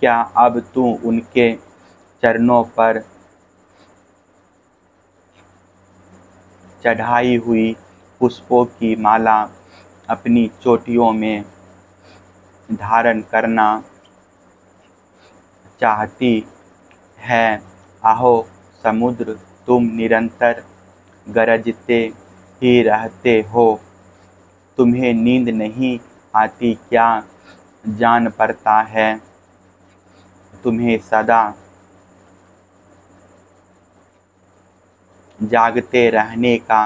क्या अब तू उनके चरणों पर चढ़ाई हुई पुष्पों की माला अपनी चोटियों में धारण करना चाहती है? आहो समुद्र, तुम निरंतर गरजते ही रहते हो। तुम्हें नींद नहीं आती क्या? जान पड़ता है तुम्हें सदा जागते रहने का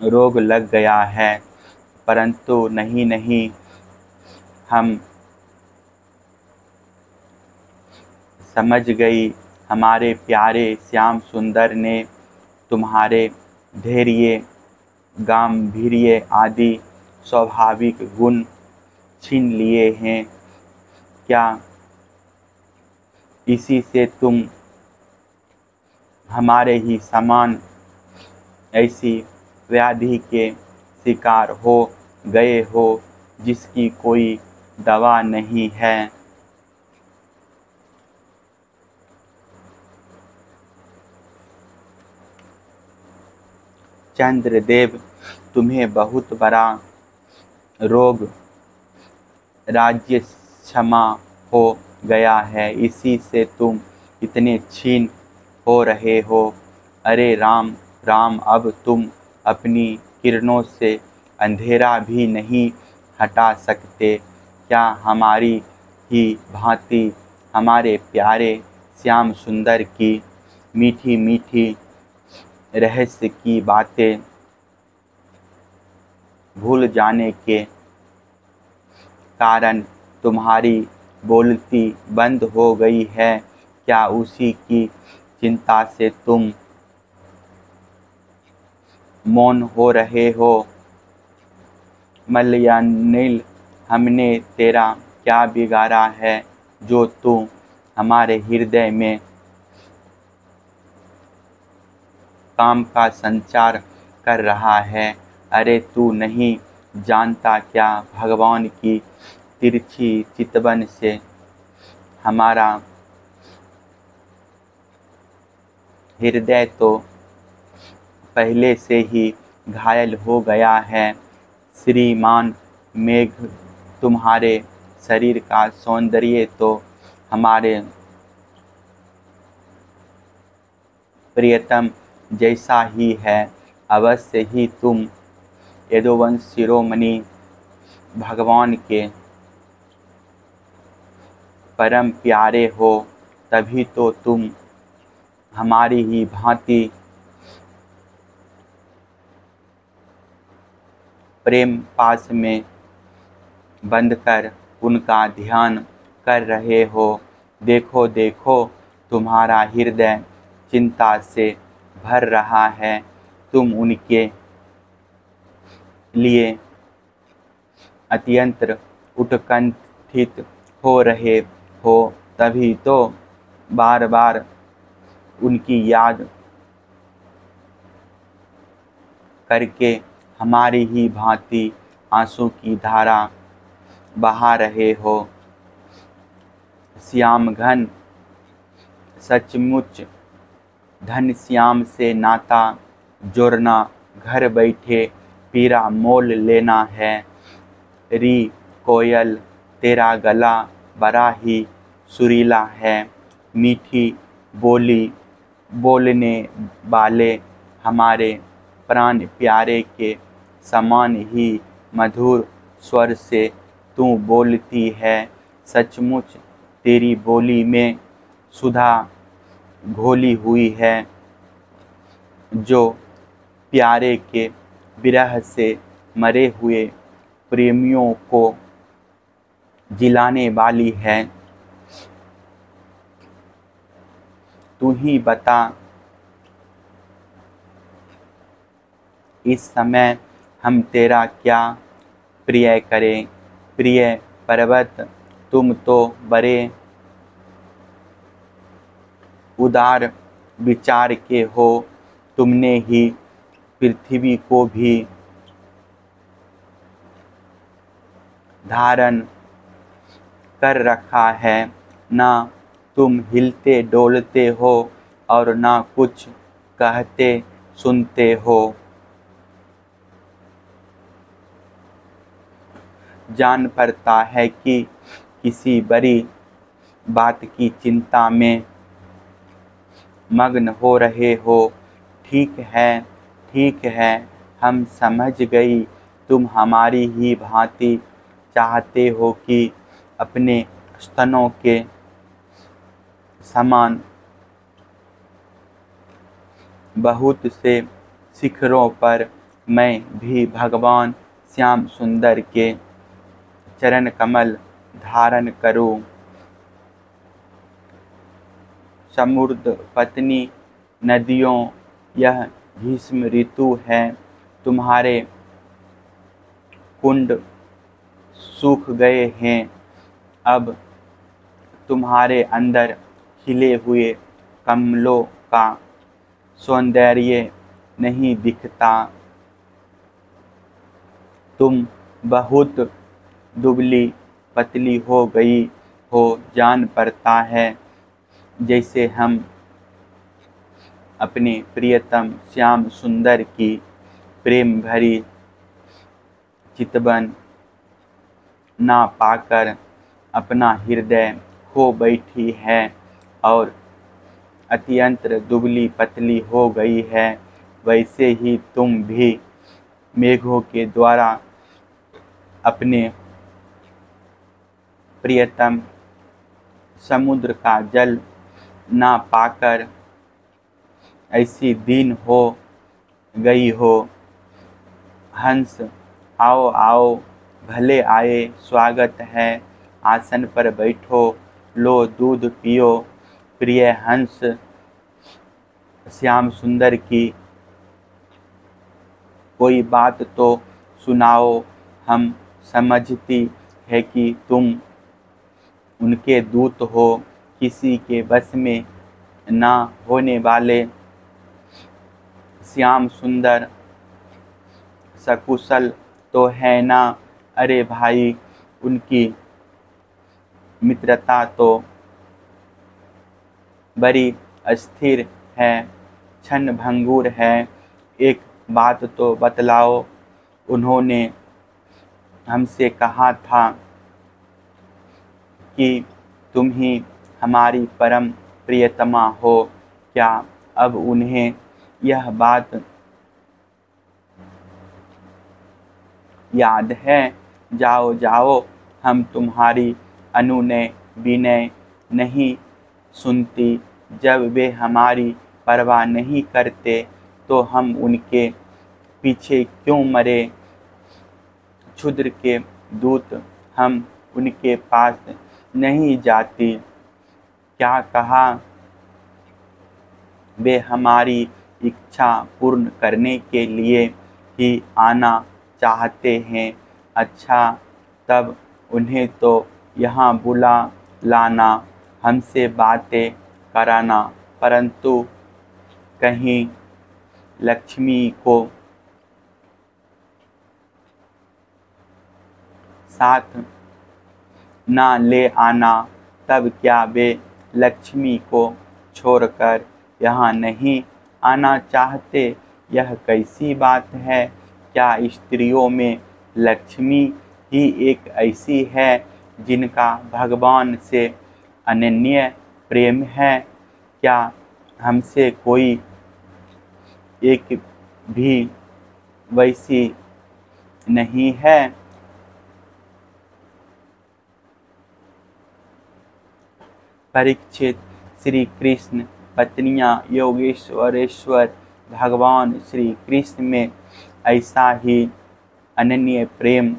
रोग लग गया है। परंतु नहीं, हम समझ गई। हमारे प्यारे श्याम सुंदर ने तुम्हारे धैर्य, गांभीर्य आदि स्वाभाविक गुण छीन लिए हैं क्या? इसी से तुम हमारे ही समान ऐसी व्याधि के शिकार हो गए हो जिसकी कोई दवा नहीं है। चंद्रदेव, तुम्हें बहुत बड़ा रोग राज्य क्षमा हो गया है, इसी से तुम इतने क्षीण हो रहे हो। अरे राम राम, अब तुम अपनी किरणों से अंधेरा भी नहीं हटा सकते क्या? हमारी ही भांति हमारे प्यारे श्याम सुंदर की मीठी मीठी रहस्य की बातें भूल जाने के कारण तुम्हारी बोलती बंद हो गई है क्या? उसी की चिंता से तुम मौन हो रहे हो। मलयानिल, हमने तेरा क्या बिगाड़ा है जो तू हमारे हृदय में काम का संचार कर रहा है? अरे तू नहीं जानता क्या, भगवान की तिरछी चितवन से हमारा हृदय तो पहले से ही घायल हो गया है। श्रीमान मेघ, तुम्हारे शरीर का सौंदर्य तो हमारे प्रियतम जैसा ही है। अवश्य ही तुम यदुवंश शिरोमणि भगवान के परम प्यारे हो, तभी तो तुम हमारी ही भांति प्रेम पास में बंधकर उनका ध्यान कर रहे हो। देखो देखो, तुम्हारा हृदय चिंता से भर रहा है। तुम उनके लिए अत्यंत उत्कंठित हो रहे हो, तभी तो बार बार उनकी याद करके हमारी ही भांति आंसू की धारा बहा रहे हो। श्याम घन, सचमुच धन श्याम से नाता जोड़ना घर बैठे पीरा मोल लेना है। री कोयल, तेरा गला बड़ा ही सुरीला है। मीठी बोली बोलने वाले हमारे प्राण प्यारे के समान ही मधुर स्वर से तू बोलती है। सचमुच तेरी बोली में सुधा घोली हुई है, जो प्यारे के विरह से मरे हुए प्रेमियों को जिलाने वाली है। तू ही बता, इस समय हम तेरा क्या प्रिय करें? प्रिय पर्वत, तुम तो बड़े उदार विचार के हो। तुमने ही पृथ्वी को भी धारण कर रखा है, ना तुम हिलते डोलते हो और ना कुछ कहते सुनते हो। जान पड़ता है कि किसी बड़ी बात की चिंता में मग्न हो रहे हो। ठीक है, हम समझ गई, तुम हमारी ही भांति चाहते हो कि अपने स्तनों के समान बहुत से शिखरों पर मैं भी भगवान श्याम सुंदर के चरण कमल धारण करूं। समुद्र पत्नी नदियों, यह ग्रीष्म ऋतु है, तुम्हारे कुंड सूख गए हैं, अब तुम्हारे अंदर खिले हुए कमलों का सौंदर्य नहीं दिखता। तुम बहुत दुबली पतली हो गई हो, जान पड़ता है जैसे हम अपने प्रियतम श्याम सुंदर की प्रेम भरी चितवन ना पाकर अपना हृदय खो बैठी है और अत्यंत दुबली पतली हो गई है। वैसे ही तुम भी मेघों के द्वारा अपने प्रियतम समुद्र का जल ना पाकर ऐसी दीन हो गई हो। हंस आओ आओ, भले आए, स्वागत है, आसन पर बैठो, लो दूध पियो। प्रिय हंस, श्याम सुंदर की कोई बात तो सुनाओ। हम समझती है कि तुम उनके दूत हो, किसी के बस में ना होने वाले। श्याम सुंदर सकुशल तो है ना? अरे भाई, उनकी मित्रता तो बड़ी अस्थिर है, क्षण भंगुर है। एक बात तो बतलाओ, उन्होंने हमसे कहा था कि तुम ही हमारी परम प्रियतमा हो, क्या अब उन्हें यह बात याद है? जाओ जाओ, हम तुम्हारी अनुनय विनय नहीं सुनती। जब वे हमारी परवाह नहीं करते तो हम उनके पीछे क्यों मरे? क्षुद्र के दूत, हम उनके पास नहीं जाती। क्या कहा? वे हमारी इच्छा पूर्ण करने के लिए ही आना चाहते हैं। अच्छा, तब उन्हें तो यहाँ बुला लाना, हमसे बातें कराना, परंतु कहीं लक्ष्मी को साथ ना ले आना। तब क्या वे लक्ष्मी को छोड़कर यहाँ नहीं आना चाहते? यह कैसी बात है? क्या स्त्रियों में लक्ष्मी ही एक ऐसी है जिनका भगवान से अनन्य प्रेम है? क्या हमसे कोई एक भी वैसी नहीं है? परीक्षित, श्री कृष्ण पत्नियां योगेश्वरेश्वर भगवान श्री कृष्ण में ऐसा ही अनन्य प्रेम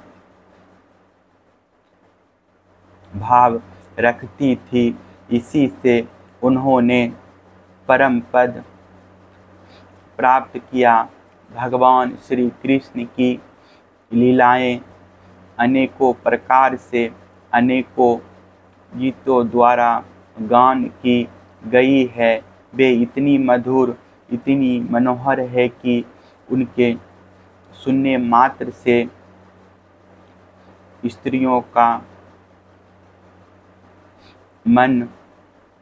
भाव रखती थी। इसी से उन्होंने परम पद प्राप्त किया। भगवान श्री कृष्ण की लीलाएं अनेकों प्रकार से अनेकों गीतों द्वारा गान की गई है। वे इतनी मधुर, इतनी मनोहर है कि उनके सुनने मात्र से स्त्रियों का मन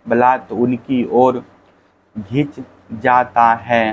बलात् उनकी ओर खिंच जाता है।